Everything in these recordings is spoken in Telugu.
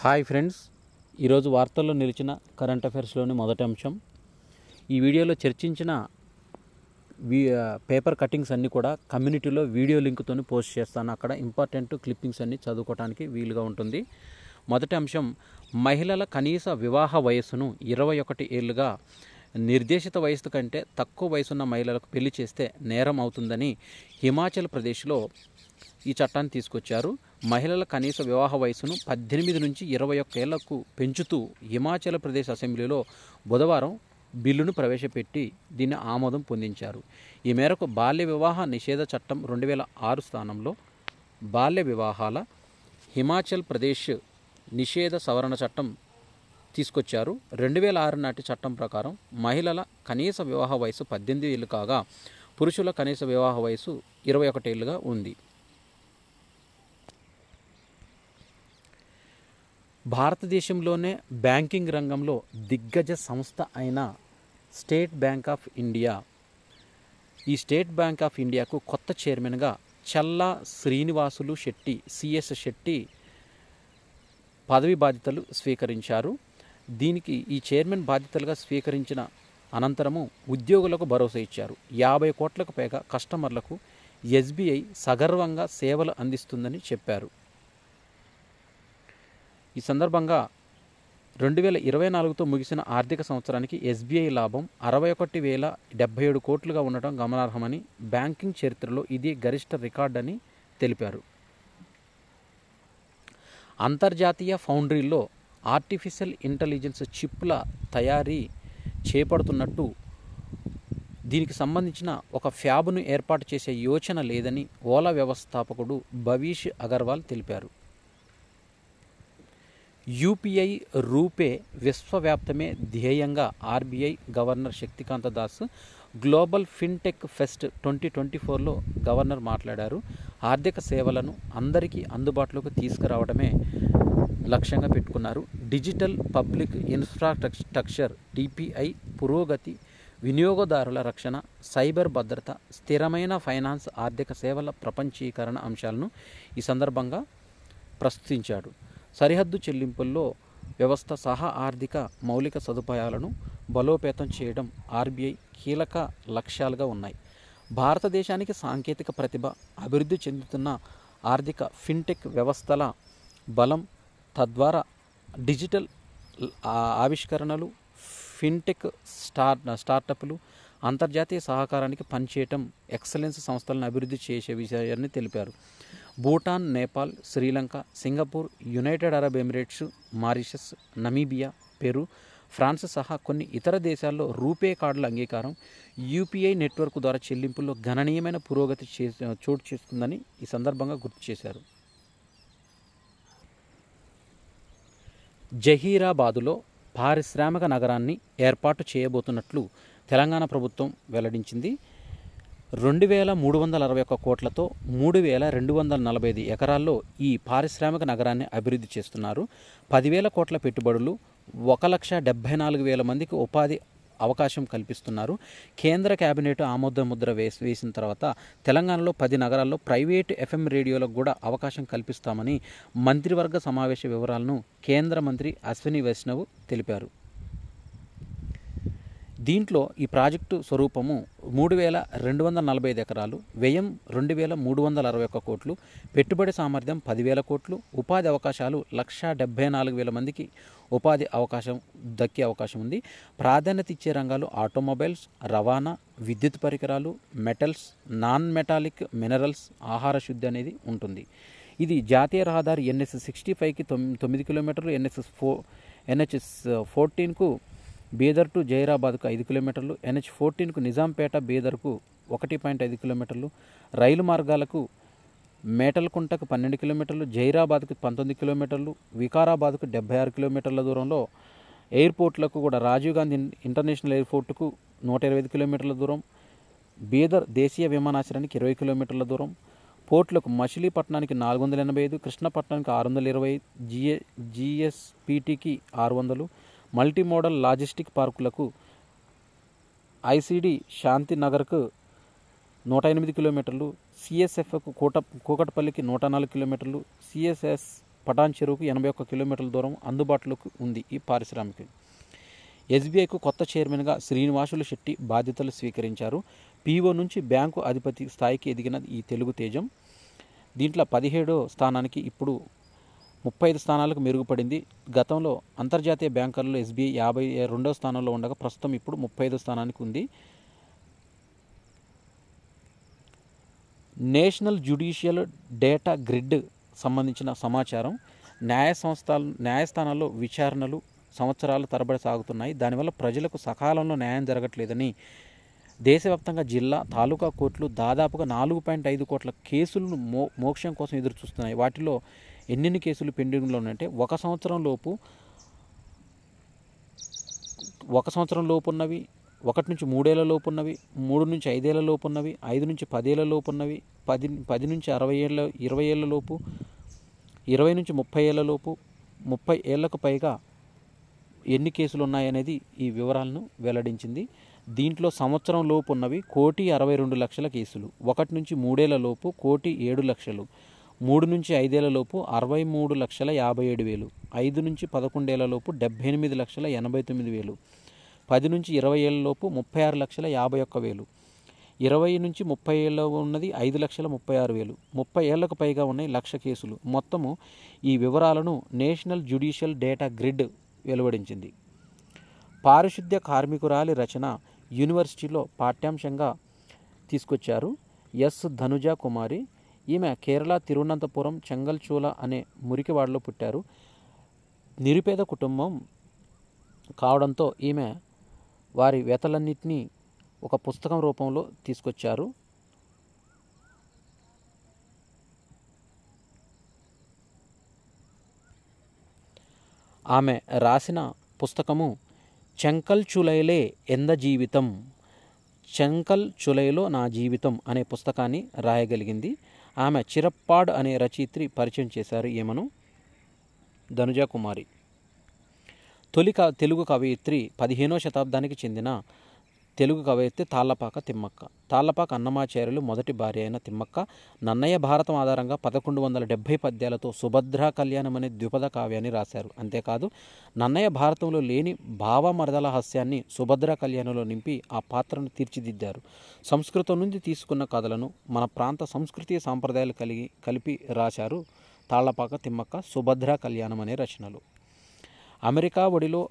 హాయ్ ఫ్రెండ్స్, ఈరోజు వార్తల్లో నిలిచిన కరెంట్ అఫైర్స్లోని మొదటి అంశం. ఈ వీడియోలో చర్చించిన పేపర్ కటింగ్స్ అన్నీ కూడా కమ్యూనిటీలో వీడియో లింక్తో పోస్ట్ చేస్తాను. అక్కడ ఇంపార్టెంట్ క్లిప్పింగ్స్ అన్నీ చదువుకోవడానికి వీలుగా ఉంటుంది. మొదటి అంశం, మహిళల కనీస వివాహ వయస్సును 21 ఏళ్లుగా నిర్దేశిత వయస్సు కంటే తక్కువ వయసున్న మహిళలకు పెళ్లి చేస్తే నేరం అవుతుందని హిమాచల్ ప్రదేశ్లో ఈ చట్టాన్ని తీసుకొచ్చారు. మహిళల కనీస వివాహ వయసును 18 నుంచి 21 ఏళ్లకు పెంచుతూ హిమాచల్ ప్రదేశ్ అసెంబ్లీలో బుధవారం బిల్లును ప్రవేశపెట్టి దీన్ని ఆమోదం పొందించారు. ఈ మేరకు బాల్య వివాహ నిషేధ చట్టం 2006 స్థానంలో బాల్య వివాహాల హిమాచల్ ప్రదేశ్ నిషేధ సవరణ చట్టం తీసుకొచ్చారు. 2006 నాటి చట్టం ప్రకారం మహిళల కనీస వివాహ వయసు 18 ఏళ్ళు కాగా పురుషుల కనీస వివాహ వయసు 21 ఏళ్ళుగా ఉంది. భారతదేశంలోనే బ్యాంకింగ్ రంగంలో దిగ్గజ సంస్థ అయిన స్టేట్ బ్యాంక్ ఆఫ్ ఇండియా, ఈ స్టేట్ బ్యాంక్ ఆఫ్ ఇండియాకు కొత్త చైర్మన్గా చల్లా శ్రీనివాసులు శెట్టి సిఎస్ శెట్టి పదవి బాధ్యతలు స్వీకరించారు. దీనికి ఈ చైర్మన్ బాధ్యతలుగా స్వీకరించిన అనంతరము ఉద్యోగులకు భరోసా ఇచ్చారు. 50 కోట్లకు పైగా కస్టమర్లకు ఎస్బీఐ సగర్వంగా సేవలు అందిస్తుందని చెప్పారు. ఈ సందర్భంగా 2024తో ముగిసిన ఆర్థిక సంవత్సరానికి ఎస్బీఐ లాభం 61,077 కోట్లుగా ఉండటం గమనార్హమని, బ్యాంకింగ్ చరిత్రలో ఇది గరిష్ట రికార్డని తెలిపారు. అంతర్జాతీయ ఫౌండరీల్లో ఆర్టిఫిషియల్ ఇంటెలిజెన్స్ చిప్ల తయారీ చేపడుతున్నట్టు, దీనికి సంబంధించిన ఒక ఫ్యాబ్ను ఏర్పాటు చేసే యోచన లేదని ఓలా వ్యవస్థాపకుడు భవీష్ అగర్వాల్ తెలిపారు. యూపీఐ రూపే విశ్వవ్యాప్తమే ధ్యేయంగా RBI governor Shaktikanta Das global fintech fest 2024లో గవర్నర్ మాట్లాడారు. ఆర్థిక సేవలను అందరికీ అందుబాటులోకి తీసుకురావడమే లక్ష్యంగా పెట్టుకున్నారు. డిజిటల్ పబ్లిక్ ఇన్ఫ్రాస్ట్రక్చర్ డిపిఐ పురోగతి, వినియోగదారుల రక్షణ, సైబర్ భద్రత, స్థిరమైన ఫైనాన్స్, ఆర్థిక సేవల ప్రపంచీకరణ అంశాలను ఈ సందర్భంగా ప్రస్తుతించాడు. సరిహద్దు చెల్లింపుల్లో వ్యవస్థ సహా ఆర్థిక మౌలిక సదుపాయాలను బలోపేతం చేయడం ఆర్బీఐ కీలక లక్ష్యాలుగా ఉన్నాయి. భారతదేశానికి సాంకేతిక ప్రతిభ, అభివృద్ధి చెందుతున్న ఆర్థిక ఫిన్టెక్ వ్యవస్థల బలం, తద్వారా డిజిటల్ ఆవిష్కరణలు, ఫిన్టెక్ స్టార్టప్లు అంతర్జాతీయ సహకారానికి పనిచేయటం, ఎక్సలెన్స్ సంస్థలను అభివృద్ధి చేసే విషయాన్ని తెలిపారు. Bhutan, Nepal, Sri Lanka, Singapore, United Arab Emirates, Mauritius, Namibia, Peru, France సహా కొన్ని ఇతర దేశాల్లో రూపే కార్డుల అంగీకారం యూపీఐ నెట్వర్క్ ద్వారా చెల్లింపుల్లో గణనీయమైన పురోగతి చోటు చేసుకుందని ఈ సందర్భంగా గుర్తు చేశారు. జహీరాబాదులో పారిశ్రామిక నగరాన్ని ఏర్పాటు చేయబోతున్నట్లు తెలంగాణ ప్రభుత్వం వెల్లడించింది. 2,361 కోట్లతో 3,245 ఎకరాల్లో ఈ పారిశ్రామిక నగరాన్ని అభివృద్ధి చేస్తున్నారు. 10,000 కోట్ల పెట్టుబడులు, 1,74,000 మందికి ఉపాధి అవకాశం కల్పిస్తున్నారు. కేంద్ర కేబినెట్ ఆమోద ముద్ర వేసిన తర్వాత తెలంగాణలో 10 నగరాల్లో ప్రైవేటు ఎఫ్ఎం రేడియోలకు కూడా అవకాశం కల్పిస్తామని మంత్రివర్గ సమావేశ వివరాలను కేంద్ర మంత్రి అశ్విని వైష్ణవ్ తెలిపారు. దీంట్లో ఈ ప్రాజెక్టు స్వరూపము 3,245 ఎకరాలు, వ్యయం 2,361 కోట్లు, పెట్టుబడి సామర్థ్యం 10,000 కోట్లు, ఉపాధి అవకాశాలు 1,74,000 మందికి ఉపాధి అవకాశం దక్కే అవకాశం ఉంది. ప్రాధాన్యత ఇచ్చే రంగాలు ఆటోమొబైల్స్, రవాణా, విద్యుత్ పరికరాలు, మెటల్స్, నాన్ మెటాలిక్ మినరల్స్, ఆహార శుద్ధి అనేది ఉంటుంది. ఇది జాతీయ రహదారి NH 65కి 9 కిలోమీటర్లు, NH 14కు బీదర్ టు జైరాబాద్కు 5 కిలోమీటర్లు, NH 14కు నిజాంపేట బీదర్కు 1.5 కిలోమీటర్లు, రైలు మార్గాలకు మేటల్కుంటకు 12 కిలోమీటర్లు, జైరాబాద్కు 19 కిలోమీటర్లు, వికారాబాద్కు 76 కిలోమీటర్ల దూరంలో, ఎయిర్పోర్ట్లకు కూడా రాజీవ్ గాంధీ ఇంటర్నేషనల్ ఎయిర్పోర్టుకు 125 కిలోమీటర్ల దూరం, బీదర్ దేశీయ విమానాశ్రయానికి 20 కిలోమీటర్ల దూరం, పోర్టులకు మచిలీపట్నానికి 485, కృష్ణపట్నానికి 620, GSPTకి 600, మల్టీమోడల్ లాజిస్టిక్ పార్కులకు ఐసిడి శాంతినగర్కు 108 కిలోమీటర్లు, CSFకు కూకట్పల్లికి 104 కిలోమీటర్లు, CSS పటాన్ చెరువుకు 81 కిలోమీటర్ల దూరం అందుబాటులోకి ఉంది ఈ పారిశ్రామిక. ఎస్బీఐకు కొత్త చైర్మన్గా శ్రీనివాసులు శెట్టి బాధ్యతలు స్వీకరించారు. పీఓ నుంచి బ్యాంకు అధిపతి స్థాయికి ఎదిగిన ఈ తెలుగు తేజం దీంట్లో 17వ స్థానానికి ఇప్పుడు 35 స్థానాలకు మెరుగుపడింది. గతంలో అంతర్జాతీయ బ్యాంకర్లలో ఎస్బీఐ 52వ స్థానంలో ఉండగా ప్రస్తుతం ఇప్పుడు 35వ స్థానానికి ఉంది. నేషనల్ జ్యుడిషియల్ డేటా గ్రిడ్ సంబంధించిన సమాచారం. న్యాయస్థానాల్లో విచారణలు సంవత్సరాల తరబడి సాగుతున్నాయి. దానివల్ల ప్రజలకు సకాలంలో న్యాయం జరగట్లేదని దేశవ్యాప్తంగా జిల్లా తాలూకా కోర్టులు దాదాపుగా 4.5 కోట్ల కేసులను మోక్షం కోసం ఎదురు చూస్తున్నాయి. వాటిలో ఎన్ని కేసులు పెండింగ్లో ఉన్నాయంటే 1 సంవత్సరం లోపు ఉన్నవి, 1 నుంచి 3 ఏళ్ల లోపు ఉన్నవి, 3 నుంచి 5 ఏళ్ల లోపు ఉన్నవి, 5 నుంచి 10 ఏళ్ల లోపు ఉన్నవి, 10 నుంచి 20 ఏళ్ల లోపు, 20 నుంచి 30 ఏళ్ల లోపు, 30 ఏళ్లకు పైగా ఎన్ని కేసులు ఉన్నాయనేది ఈ వివరాలను వెల్లడించింది. దీంట్లో సంవత్సరం లోపు ఉన్నవి 1,62,00,000 కేసులు, 1 నుంచి 3 ఏళ్ల లోపు 1,07,00,000, 3 నుంచి 5 ఏళ్ల లోపు 63,57,000, 5 నుంచి 11 ఏళ్ల లోపు 78,89,000, 10 నుంచి 20 ఏళ్ల లోపు 36,51,000, 20 నుంచి 30 ఏళ్ళ ఉన్నది 5,36,000, 30 ఏళ్లకు పైగా ఉన్నాయి 1,00,000 కేసులు. మొత్తము ఈ వివరాలను నేషనల్ జ్యుడిషియల్ డేటా గ్రిడ్ వెలువడించింది. పారిశుద్ధ్య కార్మికురాలి రచన యూనివర్సిటీలో పాఠ్యాంశంగా తీసుకొచ్చారు. ఎస్ ధనుజా కుమారి. ఈమె కేరళ తిరువనంతపురం చెంగల్చూల అనే మురికివాడలో పుట్టారు. నిరుపేద కుటుంబం కావడంతో ఈమె వారి వ్యతలన్నింటినీ ఒక పుస్తకం రూపంలో తీసుకొచ్చారు. ఆమె రాసిన పుస్తకము చెంకల్ చులైలే ఎంద జీవితం, చెంకల్ చులైలో నా జీవితం అనే పుస్తకాన్ని రాయగలిగింది. ఆమె చిరప్పాడ్ అనే రచయిత్రి పరిచయం చేశారు ఈమెను. ధనుజా కుమారి తొలి తెలుగు కవయిత్రి. 15వ శతాబ్దానికి చెందిన తెలుగు కవయిత్రి తాళ్లపాక తిమ్మక్క. తాళ్లపాక అన్నమాచార్యులు మొదటి భార్య అయిన తిమ్మక్క నన్నయ్య భారతం ఆధారంగా 1170 పద్యాలతో సుభద్రా కళ్యాణం అనే ద్విపద కావ్యాన్ని రాశారు. అంతేకాదు నన్నయ్య భారతంలో లేని భావమరదల హాస్యాన్ని సుభద్రా కళ్యాణంలో నింపి ఆ పాత్రను తీర్చిదిద్దారు. సంస్కృతం నుండి తీసుకున్న కథలను మన ప్రాంత సంస్కృతి సాంప్రదాయాలు కలిపి రాశారు తాళ్లపాక తిమ్మక్క సుభద్రా కళ్యాణం అనే రచనలు. అమెరికా ఒడిలో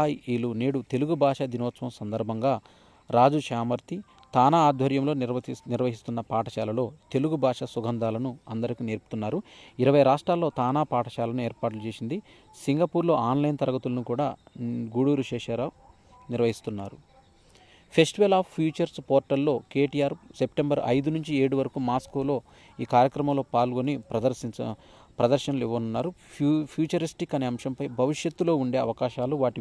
అఆఇలు నేడు తెలుగు భాషా దినోత్సవం సందర్భంగా రాజు చామర్తి తానా ఆధ్వర్యంలో నిర్వహిస్తున్న పాఠశాలలో తెలుగు భాష సుగంధాలను అందరికీ నేర్పుతున్నారు. 20 రాష్ట్రాల్లో తానా పాఠశాలను ఏర్పాట్లు చేసింది. సింగపూర్లో ఆన్లైన్ తరగతులను కూడా గూడూరు శేషారావు నిర్వహిస్తున్నారు. ఫెస్టివల్ ఆఫ్ ఫ్యూచర్స్ పోర్టల్లో కేటీఆర్ సెప్టెంబర్ 5 నుంచి 7 వరకు మాస్కోలో ఈ కార్యక్రమంలో పాల్గొని ప్రదర్శనలు ఇవ్వనున్నారు. ఫ్యూచరిస్టిక్ అనే అంశంపై భవిష్యత్తులో ఉండే అవకాశాలు, వాటి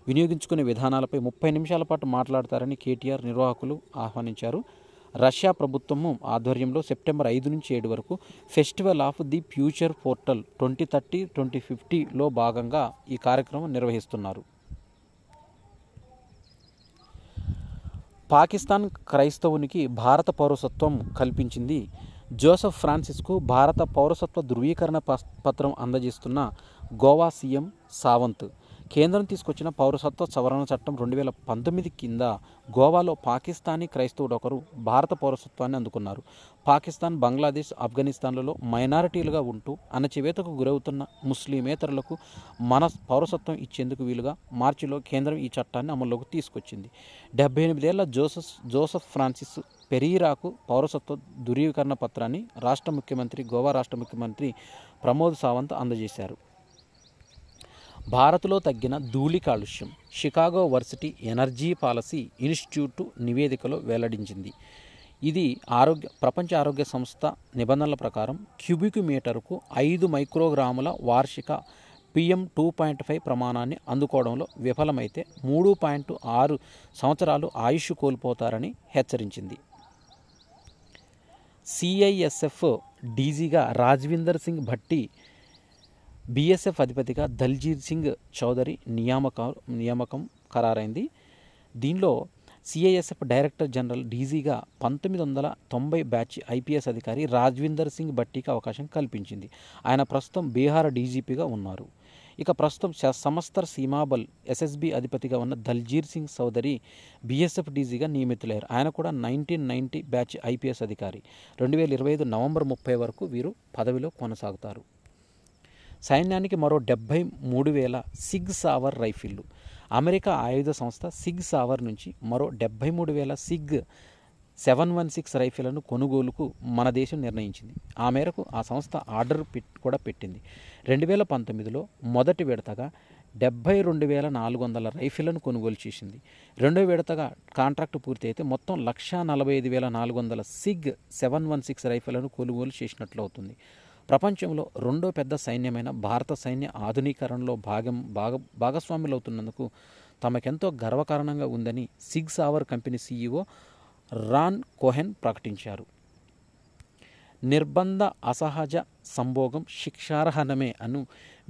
వినియోగించుకునే విధానాలపై 30 నిమిషాల పాటు మాట్లాడతారని కేటీఆర్ నిర్వాహకులు ఆహ్వానించారు. రష్యా ప్రభుత్వము ఆధ్వర్యంలో సెప్టెంబర్ 5 నుంచి 7 వరకు festival of the future portal 2030-2050లో భాగంగా ఈ కార్యక్రమం నిర్వహిస్తున్నారు. పాకిస్తాన్ క్రైస్తవునికి భారత పౌరసత్వం కల్పించింది. జోసెఫ్ ఫ్రాన్సిస్కు భారత పౌరసత్వ ధృవీకరణ పత్రం అందజేస్తున్న గోవా సీఎం సావంత్. కేంద్రం తీసుకొచ్చిన పౌరసత్వ సవరణ చట్టం 2019 కింద గోవాలో పాకిస్తానీ క్రైస్తవుడు ఒకరు భారత పౌరసత్వాన్ని అందుకున్నారు. పాకిస్తాన్, బంగ్లాదేశ్, ఆఫ్ఘనిస్తాన్లలో మైనారిటీలుగా ఉంటూ అణచివేతకు గురవుతున్న ముస్లిమేతరులకు మన పౌరసత్వం ఇచ్చేందుకు వీలుగా మార్చిలో కేంద్రం ఈ చట్టాన్ని అమల్లోకి తీసుకొచ్చింది. 78 ఏళ్ల జోసెఫ్ ఫ్రాన్సిస్ పెరీరాకు పౌరసత్వ ధృవీకరణ పత్రాన్ని గోవా రాష్ట్ర ముఖ్యమంత్రి ప్రమోద్ సావంత్ అందజేశారు. భారత్లో తగ్గిన ధూళి కాలుష్యం Chicago varsity energy policy institute నివేదికలో వెల్లడించింది. ఇది ప్రపంచ ఆరోగ్య సంస్థ నిబంధనల ప్రకారం క్యూబిక్ మీటరుకు 5 మైక్రోగ్రాముల వార్షిక PM2.5 ప్రమాణాన్ని అందుకోవడంలో విఫలమైతే 3.6 సంవత్సరాలు ఆయుష్ కోల్పోతారని హెచ్చరించింది. CISF డీజీగా రాజ్విందర్ సింగ్ భట్టి, BSF అధిపతిగా దల్జీత్ సింగ్ చౌదరి నియామకం ఖరారైంది. దీనిలో సిఐఎస్ఎఫ్ డైరెక్టర్ జనరల్ డీజీగా 1990 బ్యాచ్ ఐపీఎస్ అధికారి రాజ్విందర్ సింగ్ భట్టీకి అవకాశం కల్పించింది. ఆయన ప్రస్తుతం బీహార్ డీజీపీగా ఉన్నారు. ఇక ప్రస్తుతం సమస్తర్ సీమాబల్ ఎస్ఎస్బి అధిపతిగా ఉన్న దల్జీర్ సింగ్ చౌదరి బీఎస్ఎఫ్ డీజీగా నియమితులయ్యారు. ఆయన కూడా 1990 బ్యాచ్ ఐపీఎస్ అధికారి. 2025 నవంబర్ 30 వరకు వీరు పదవిలో కొనసాగుతారు. సైన్యానికి మరో 73,000 సిగ్ సావర్ రైఫిళ్లు. అమెరికా ఆయుధ సంస్థ సిగ్ సావర్ నుంచి మరో 73,000 సిగ్ 716 రైఫిళ్లను కొనుగోలుకు మన దేశం నిర్ణయించింది. ఆ మేరకు ఆ సంస్థ ఆర్డర్ కూడా పెట్టింది. 2019లో మొదటి విడతగా 72,400 రైఫిళ్లను కొనుగోలు చేసింది. రెండో విడతగా కాంట్రాక్టు పూర్తి అయితే మొత్తం 145,400 సిగ్ 716 రైఫిళ్లను కొనుగోలు చేసినట్లు అవుతుంది. ప్రపంచంలో రెండో పెద్ద సైన్యమైన భారత సైన్య ఆధునీకరణలో భాగస్వాములవుతున్నందుకు తమకెంతో గర్వకారణంగా ఉందని సిగ్ సావర్ కంపెనీ సీఈఓ రాన్ కోహెన్ ప్రకటించారు. నిర్బంధ అసహజ సంభోగం శిక్షార్హనమే అను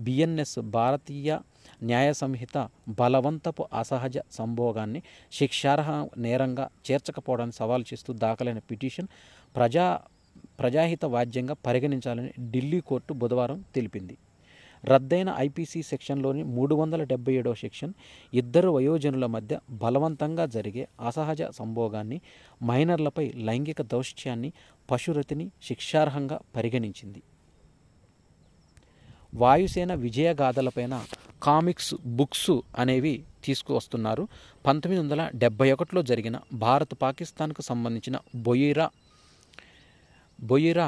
బిఎన్ఎస్ భారతీయ న్యాయ సంహిత బలవంతపు అసహజ సంభోగాన్ని శిక్షార్హ నేరంగా చేర్చకపోవడాన్ని సవాల్ చేస్తూ దాఖలైన పిటిషన్ ప్రజాహిత వాద్యంగా పరిగణించాలని ఢిల్లీ కోర్టు బుధవారం తెలిపింది. రద్దయిన ఐపీసీ సెక్షన్లోని 377వ సెక్షన్ ఇద్దరు వయోజనుల మధ్య బలవంతంగా జరిగే అసహజ సంభోగాన్ని, మైనర్లపై లైంగిక దౌష్ట్యాన్ని, పశురతిని శిక్షార్హంగా పరిగణించింది. వాయుసేన విజయగాథలపైన కామిక్స్ బుక్స్ అనేవి తీసుకువస్తున్నారు. 1971లో జరిగిన భారత్ పాకిస్తాన్కు సంబంధించిన బొయిరా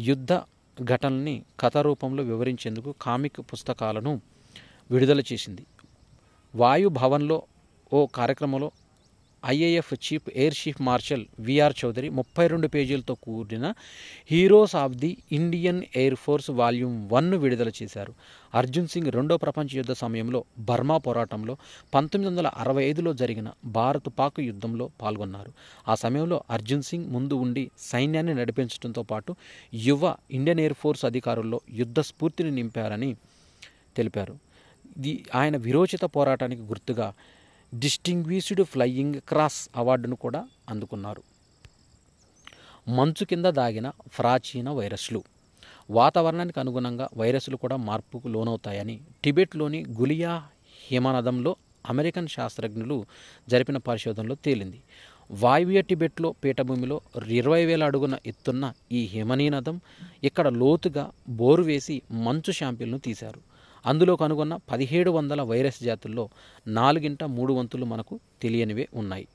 యుద్ధ ఘటనల్ని కథ రూపంలో వివరించేందుకు కామిక్ పుస్తకాలను విడుదల చేసింది. వాయు భవన్లో ఓ కార్యక్రమంలో IAF air chief marshal VR Chaudhari 32 పేజీలతో కూడిన heroes of the Indian Air Force volume 1 విడుదల చేశారు. అర్జున్ సింగ్ రెండో ప్రపంచ యుద్ధ సమయంలో బర్మా పోరాటంలో 1965లో జరిగిన భారత్ పాక్ యుద్ధంలో పాల్గొన్నారు. ఆ సమయంలో అర్జున్ సింగ్ ముందు ఉండి సైన్యాన్ని నడిపించడంతో పాటు యువ ఇండియన్ ఎయిర్ ఫోర్స్ అధికారుల్లో యుద్ధ స్ఫూర్తిని నింపారని తెలిపారు. ఆయన విరోచిత పోరాటానికి గుర్తుగా డిస్టింగ్విష్డ్ ఫ్లయింగ్ క్రాస్ అవార్డును కూడా అందుకున్నారు. మంచు కింద దాగిన ప్రాచీన వైరస్లు. వాతావరణానికి అనుగుణంగా వైరస్లు కూడా మార్పుకు లోనవుతాయని టిబెట్లోని గులియా హిమనదంలో అమెరికన్ శాస్త్రజ్ఞులు జరిపిన పరిశోధనలో తేలింది. వాయువ్య టిబెట్లో పీఠభూమిలో 20,000 అడుగున ఎత్తున్న ఈ హిమనీనదం ఇక్కడ లోతుగా బోరు వేసి మంచు శాంపిల్ను తీశారు. అందులో కనుగొన్న 1700 వైరస్ జాతుల్లో 4/3 మనకు తెలియనివే ఉన్నాయి.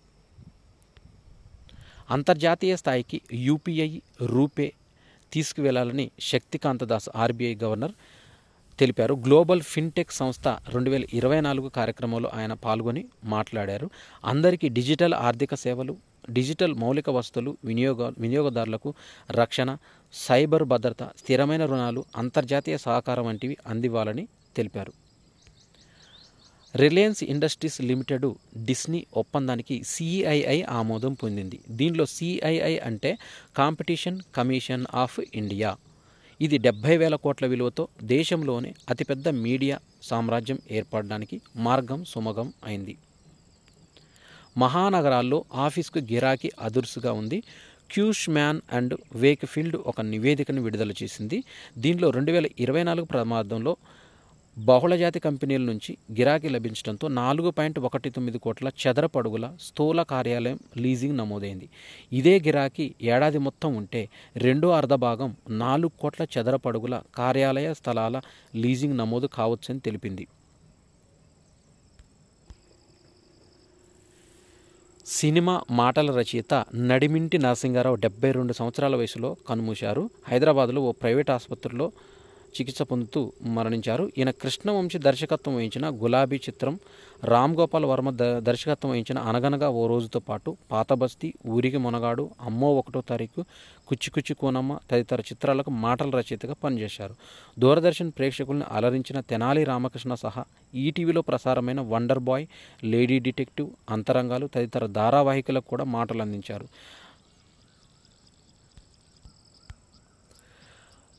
అంతర్జాతీయ స్థాయికి యూపీఐ రూపే తీసుకువెళ్లాలని శక్తికాంత దాస్ ఆర్బీఐ గవర్నర్ తెలిపారు. గ్లోబల్ ఫిన్టెక్ సంస్థ 2024 కార్యక్రమంలో ఆయన పాల్గొని మాట్లాడారు. అందరికీ డిజిటల్ ఆర్థిక సేవలు, డిజిటల్ మౌలిక వస్తువులు, వినియోగదారులకు రక్షణ, సైబర్ భద్రత, స్థిరమైన రుణాలు, అంతర్జాతీయ సహకారం వంటివి అందివ్వాలని తెలిపారు. రిలయన్స్ ఇండస్ట్రీస్ లిమిటెడ్ డిస్నీ ఒప్పందానికి సిఐఐ ఆమోదం పొందింది. దీనిలో సిఐఐ అంటే కాంపిటీషన్ కమిషన్ ఆఫ్ ఇండియా. ఇది 70,000 కోట్ల విలువతో దేశంలోనే అతిపెద్ద మీడియా సామ్రాజ్యం ఏర్పడడానికి మార్గం సుమగం అయింది. మహానగరాల్లో ఆఫీస్కు గిరాకీ అదుర్సుగా ఉంది. క్యూష్ మ్యాన్ అండ్ వేక్ఫీల్డ్ ఒక నివేదికను విడుదల చేసింది. దీనిలో 2024 ప్రమాదంలో బహుళజాతి కంపెనీల నుంచి గిరాకీ లభించడంతో 4.19 కోట్ల చదరపు అడుగుల స్థూల కార్యాలయం లీజింగ్ నమోదైంది. ఇదే గిరాకీ ఏడాది మొత్తం ఉంటే రెండో అర్ధభాగం 4 కోట్ల చదరపు అడుగుల కార్యాలయ స్థలాల లీజింగ్ నమోదు కావచ్చని తెలిపింది. సినిమా మాటల రచయిత నడిమింటి నరసింగారావు 72 సంవత్సరాల వయసులో కన్నుమూశారు. హైదరాబాద్లో ఓ ప్రైవేట్ ఆసుపత్రిలో చికిత్స పొందుతూ మరణించారు. ఈయన కృష్ణవంశీ దర్శకత్వం వహించిన గులాబీ చిత్రం, రామ్ గోపాల్ వర్మ దర్శకత్వం వహించిన అనగనగా ఓ రోజుతో పాటు పాత బస్తీ, ఊరికి మొనగాడు, అమ్మో 1వ తారీఖు, కుచ్చి కుచ్చి కూనమ్మ తదితర చిత్రాలకు మాటల రచయితగా పనిచేశారు. దూరదర్శన్ ప్రేక్షకుల్ని అలరించిన తెనాలి రామకృష్ణ సహా ఈటీవీలో ప్రసారమైన వండర్ బాయ్, లేడీ డిటెక్టివ్, అంతరంగాలు తదితర ధారావాహికలకు కూడా మాటలు అందించారు.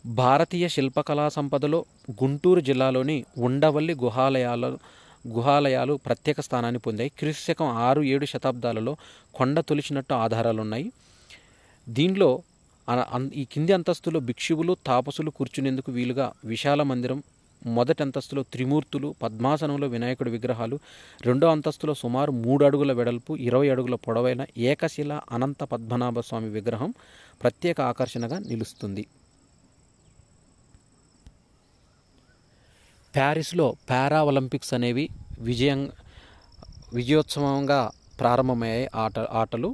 భారతీయ శిల్పకళా సంపదలో గుంటూరు జిల్లాలోని ఉండవల్లి గుహాలయాలు ప్రత్యేక స్థానాన్ని పొందాయి. క్రీస్తు 6-7 శతాబ్దాలలో కొండ తొలిచినట్టు ఆధారాలున్నాయి. దీనిలో ఈ కింది అంతస్తులో భిక్షువులు తాపసులు కూర్చునేందుకు వీలుగా విశాల మందిరం, మొదటి అంతస్తులో త్రిమూర్తులు పద్మాసనంలో వినాయకుడి విగ్రహాలు, రెండో అంతస్తులో సుమారు 3 అడుగుల వెడల్పు 20 అడుగుల పొడవైన ఏకశిల అనంత పద్మనాభ స్వామి విగ్రహం ప్రత్యేక ఆకర్షణగా నిలుస్తుంది. ప్యారిస్లో పారా ఒలింపిక్స్ అనేవి విజయోత్సవంగా ప్రారంభమయ్యాయి ఆటలు.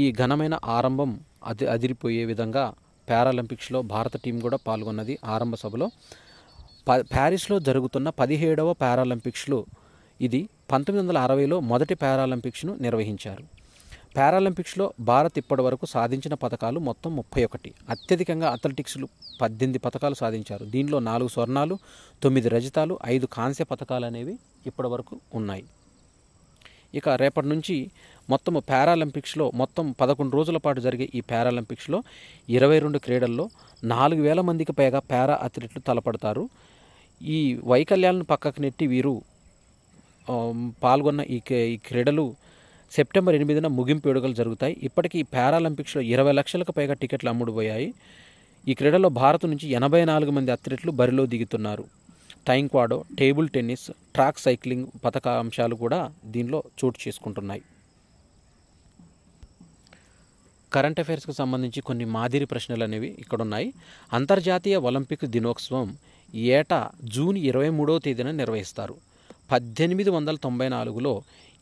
ఈ ఘనమైన ఆరంభం అదిరిపోయే విధంగా పారాలింపిక్స్లో భారత టీం కూడా పాల్గొన్నది. ఆరంభ సభలో ప్యారిస్లో జరుగుతున్న 17వ పారాలింపిక్స్లో ఇది 1960లో మొదటి పారాలింపిక్స్ను నిర్వహించారు. పారాలింపిక్స్లో భారత్ ఇప్పటి వరకు సాధించిన పథకాలు మొత్తం 31. అత్యధికంగా అథ్లెటిక్స్లు 18 పథకాలు సాధించారు. దీనిలో 4 స్వర్ణాలు, 9 రజతాలు, 5 కాంస్య పథకాలు అనేవి ఇప్పటి వరకు ఉన్నాయి. ఇక రేపటి నుంచి మొత్తం పారాలింపిక్స్లో మొత్తం 11 రోజుల పాటు జరిగే ఈ పారాలింపిక్స్లో 22 క్రీడల్లో 4000 మందికి పైగా పారా అథ్లెట్లు తలపడతారు. ఈ వైకల్యాలను పక్కకు నెట్టి వీరు పాల్గొన్న ఈ క్రీడలు సెప్టెంబర్ 8న ముగింపు వేడుకలు జరుగుతాయి. ఇప్పటికీ ఈ పారాలింపిక్స్లో 20 లక్షలకు పైగా టికెట్లు అమ్ముడుపోయాయి. ఈ క్రీడల్లో భారత్ నుంచి 84 మంది అథ్లెట్లు బరిలో దిగుతున్నారు. టైంక్వాడో, టేబుల్ టెన్నిస్, ట్రాక్ సైక్లింగ్ పథకాంశాలు కూడా దీనిలో చోటు చేసుకుంటున్నాయి. కరెంట్ అఫైర్స్కి సంబంధించి కొన్ని మాదిరి ప్రశ్నలు అనేవి ఇక్కడ ఉన్నాయి. అంతర్జాతీయ ఒలింపిక్ దినోత్సవం ఏటా జూన్ 23వ తేదీన నిర్వహిస్తారు. 1894లో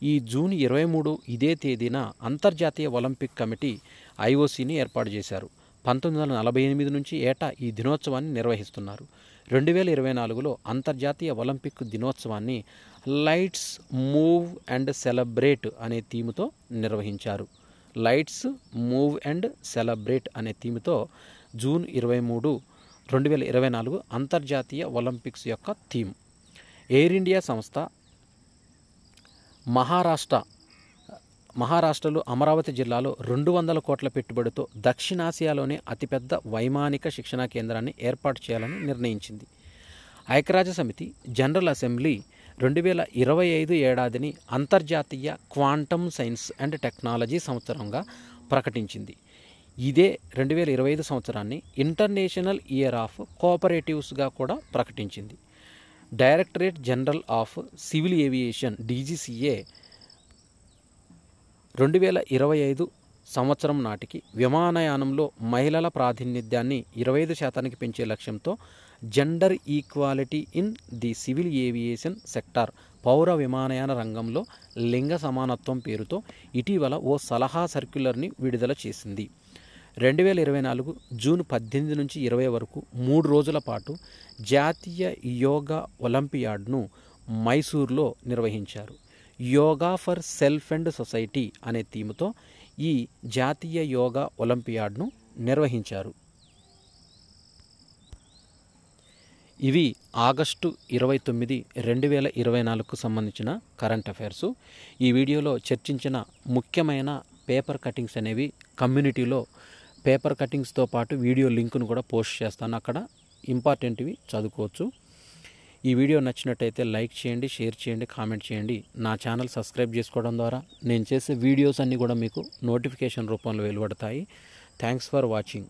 ఈ జూన్ 23 ఇదే తేదీన అంతర్జాతీయ ఒలింపిక్ కమిటీ IOCని ఏర్పాటు చేశారు. 1948 నుంచి ఏటా ఈ దినోత్సవాన్ని నిర్వహిస్తున్నారు. 2024లో అంతర్జాతీయ ఒలింపిక్ దినోత్సవాన్ని లైట్స్ మూవ్ అండ్ సెలబ్రేట్ అనే థీమ్తో నిర్వహించారు. లైట్స్ మూవ్ అండ్ సెలబ్రేట్ అనే థీమ్తో జూన్ 23, 2024 అంతర్జాతీయ ఒలింపిక్స్ యొక్క థీమ్. ఎయిర్ ఇండియా సంస్థ మహారాష్ట్రలో అమరావతి జిల్లాలో 200 కోట్ల పెట్టుబడితో దక్షిణాసియాలోనే అతిపెద్ద వైమానిక శిక్షణా కేంద్రాన్ని ఏర్పాటు చేయాలని నిర్ణయించింది. ఐక్యరాజ్య సమితి జనరల్ అసెంబ్లీ 2025 ఏడాదిని అంతర్జాతీయ క్వాంటమ్ సైన్స్ అండ్ టెక్నాలజీ సంవత్సరంగా ప్రకటించింది. ఇదే 2025 సంవత్సరాన్ని ఇంటర్నేషనల్ ఇయర్ ఆఫ్ కోఆపరేటివ్స్గా కూడా ప్రకటించింది. Directorate general of civil aviation DGCA 2025 సంవత్సరం నాటికి విమానయానంలో మహిళల ప్రాతినిధ్యాన్ని 25% పెంచే లక్ష్యంతో gender equality in the civil aviation sector పౌర విమానయాన రంగంలో లింగ సమానత్వం పేరుతో ఇటీవల ఓ సలహా సర్క్యులర్ని విడుదల చేసింది. 2024 జూన్ 18 నుంచి 20 వరకు 3 రోజుల పాటు జాతీయ యోగా ఒలింపియాడ్ను మైసూర్లో నిర్వహించారు. Yoga for self and society అనే థీమ్తో ఈ జాతీయ యోగా ఒలింపియాడ్ను నిర్వహించారు. ఇవి ఆగస్టు 29, 2024కు సంబంధించిన కరెంట్ అఫైర్సు. ఈ వీడియోలో చర్చించిన ముఖ్యమైన పేపర్ కటింగ్స్ అనేవి కమ్యూనిటీలో పేపర్ కటింగ్స్తో పాటు వీడియో లింకును కూడా పోస్ట్ చేస్తాను. అక్కడ ఇంపార్టెంట్వి చదువుకోవచ్చు. ఈ వీడియో నచ్చినట్టయితే లైక్ చేయండి, షేర్ చేయండి, కామెంట్ చేయండి. నా ఛానల్ సబ్స్క్రైబ్ చేసుకోవడం ద్వారా నేను చేసే వీడియోస్ అన్నీ కూడా మీకు నోటిఫికేషన్ రూపంలో వెలువడతాయి. Thanks for watching.